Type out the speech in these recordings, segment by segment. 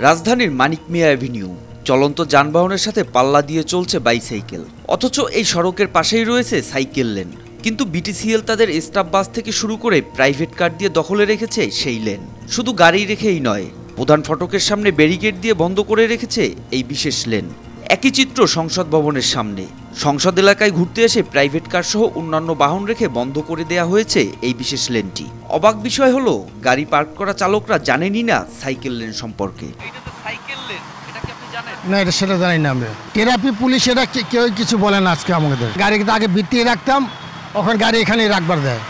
রাজধানীর মানিক মিয়া অ্যাভিনিউ চলন্ত যানবাহনের সাথে পাল্লা দিয়ে চলছে বাইসাইকেল, অথচ এই সড়কের পাশেই রয়েছে সাইকেল লেন। কিন্তু বিটিসিএল তাদের স্টাফ বাস থেকে শুরু করে প্রাইভেট কার দিয়ে দখলে রেখেছে সেই লেন। শুধু গাড়ি রেখেই নয়, প্রধান ফটকের সামনে ব্যারিকেড দিয়ে বন্ধ করে রেখেছে এই বিশেষ লেন। একই চিত্র সংসদ ভবনের সামনে। সংসদ এলাকায় ঘুরতে এসে প্রাইভেট কার সহ অন্যান্য বাহন রেখে বন্ধ করে দেয়া হয়েছে এই বিশেষ লেনটি। অবাক বিষয় হলো, গাড়ি পার্ক করা চালকরা জানেনই না সাইকেল লেন সম্পর্কে। না, এটা সেটা জানি না আমরা। ট্রাফিক পুলিশ এটা কেউ কিছু বলে না আজকে আমাদের। গাড়ি কিন্তু আগে ভিত্তিয়ে রাখতাম, এখন গাড়ি এখানে রাখবার দেয়।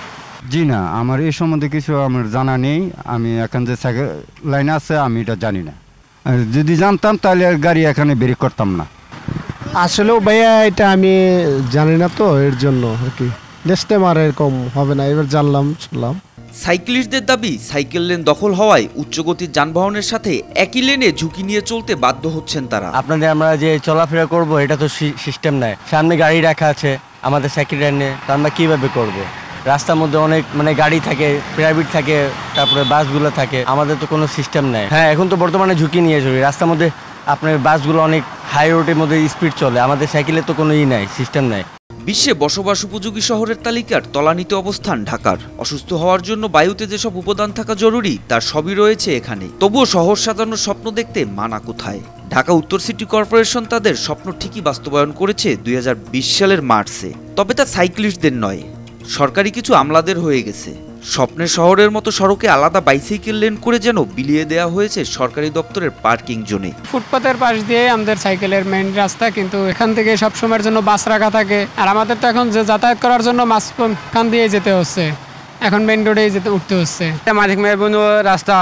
জি না, আমার এই সম্বন্ধে কিছু আমার জানা নেই। আমি এখন যে সাইকেল লাইন আছে আমি এটা জানি না। যদি জানতাম তাহলে গাড়ি এখানে বের করতাম না। আসলেও ভাইয়া এটা আমি জানি না, তো এর জন্য আর কি নেক্সট টাইম আর এরকম হবে না। এবার জানলাম শুনলাম। সাইক্লিস্টদের দাবি, সাইকেল লেন দখল হওয়ায় উচ্চগতির যানবাহনের সাথে একই লেনে ঝুঁকি নিয়ে চলতে বাধ্য হচ্ছেন তারা। আপনাদের আমরা যে চলাফেরা করব এটা তো সিস্টেম নাই। সামনে গাড়ি রাখা আছে আমাদের সাইকেল লেনে, তো আমরা কিভাবে করব? রাস্তার মধ্যে অনেক গাড়ি থাকে, প্রাইভেট থাকে, তারপরে বাসগুলো থাকে, আমাদের তো কোনো সিস্টেম নাই। হ্যাঁ, এখন তো বর্তমানে ঝুঁকি নিয়ে চলি। রাস্তার মধ্যে আপনার বাসগুলো অনেক হাই রোডের মধ্যে স্পিড চলে, আমাদের সাইকেলে তো কোনো নাই, সিস্টেম নাই। বিশ্বে বসবাস উপযোগী শহরের তালিকার তলানিতে অবস্থান ঢাকার। অসুস্থ হওয়ার জন্য বায়ুতে যেসব উপাদান থাকা জরুরি তার সবই রয়েছে এখানে। তবুও শহর সাজানোর স্বপ্ন দেখতে মানা কোথায়? ঢাকা উত্তর সিটি কর্পোরেশন তাদের স্বপ্ন ঠিকই বাস্তবায়ন করেছে 2020 সালের মার্চে। তবে তা সাইক্লিস্টদের নয়, সরকারি কিছু আমলাদের হয়ে গেছে। স্বপ্নের শহরের মতো সড়কে আলাদা বাইসাইকেল লেন করে যেন বিলিয়ে দেওয়া হয়েছে সরকারি দপ্তরের পার্কিং জোনে। ফুটপাতের পাশ দিয়ে আমাদের সাইকেলের মেইন রাস্তা, কিন্তু এখান থেকে সব সময়ের জন্য বাস রাখা থাকে। আর আমাদের তো এখন যে যাতায়াত করার জন্য মাঝখান দিয়ে যেতে হচ্ছে, এখন মেইন রোডেই উঠতে হচ্ছে। মানিক মিয়া অ্যাভিনিউ রাস্তা,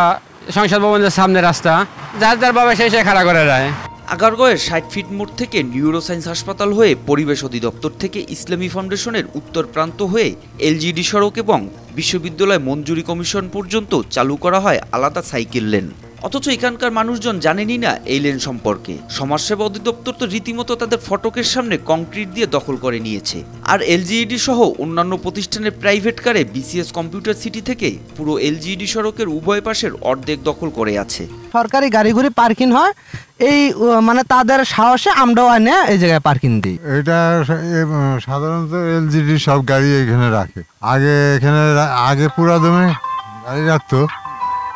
সংসদ ভবনের সামনে রাস্তা, যার ভাবে সেই খাড়া করে দেয়। আগারগাঁওয়ের 60 ফিট মোড় থেকে নিউরোসায়েন্স হাসপাতাল হয়ে পরিবেশ অধিদপ্তর থেকে ইসলামী ফাউন্ডেশনের উত্তর প্রান্ত হয়ে এলজিডি সড়ক এবং বিশ্ববিদ্যালয় মঞ্জুরি কমিশন পর্যন্ত চালু করা হয় আলাদা সাইকেল লেন। অথচ এখানকার মানুষজন জানেনই না এই লেন সম্পর্কে। সমাজসেবা অধিদপ্তর তো রীতিমতো তাদের ফটকের সামনে কংক্রিট দিয়ে দখল করে নিয়েছে। আর এলজিইডি সহ অন্যান্য প্রতিষ্ঠানের প্রাইভেট কারে বিসিএস কম্পিউটার সিটি থেকে পুরো এলজিইডি সড়কের উভয় পাশের অর্ধেক দখল করে আছে। সরকারি গাড়িগুলি পার্কিং হয়, এই তাদের সাহসে আমরাও আনে এই জায়গায় পার্কিং দিই। এটা সাধারণত এলজিডি সব গাড়ি এখানে রাখে। আগে পুরা দমে গাড়ি রাখতো,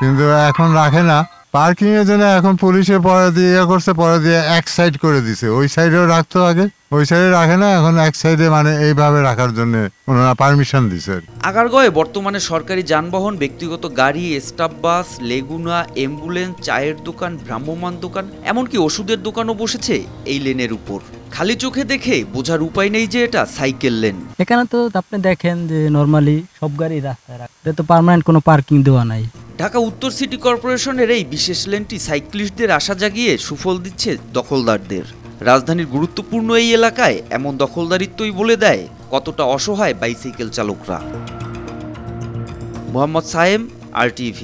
কিন্তু এখন রাখে না। পার্কিং এর জন্য এখন পুলিশে পরে দিয়ে করছে, পরে দিয়ে এক সাইড করে দিছে। ওই সাইডেও রাখতো আগে, ওই সাইডে রাখে না, এখন এক সাইডে এইভাবে রাখার জন্য ওনারা পারমিশন দিছে। আগারগাঁওয়ে বর্তমানে সরকারি যানবাহন, ব্যক্তিগত গাড়ি, স্টাফ বাস, লেগুনা, অ্যাম্বুলেন্স, চায়ের দোকান, ভ্রাম্যমাণ দোকান, এমনকি ওষুধের দোকানও বসেছে এই লেনের উপর। খালি চোখে দেখে বোঝার উপায় নেই যে এটা সাইকেল লেন। এখানে তো আপনি দেখেন যে নরমালি সব গাড়ি রাস্তায় রাখে, এটা তো পার্মানেন্ট কোনো পার্কিং দেওয়া নাই। ঢাকা উত্তর সিটি কর্পোরেশনের এই বিশেষ লেনটি সাইক্লিস্টদের আশা জাগিয়ে সুফল দিচ্ছে দখলদারদের। রাজধানীর গুরুত্বপূর্ণ এই এলাকায় এমন দখলদারিত্বই বলে দেয় কতটা অসহায় বাইসাইকেল চালকরা। মোহাম্মদ সায়েম, RTV।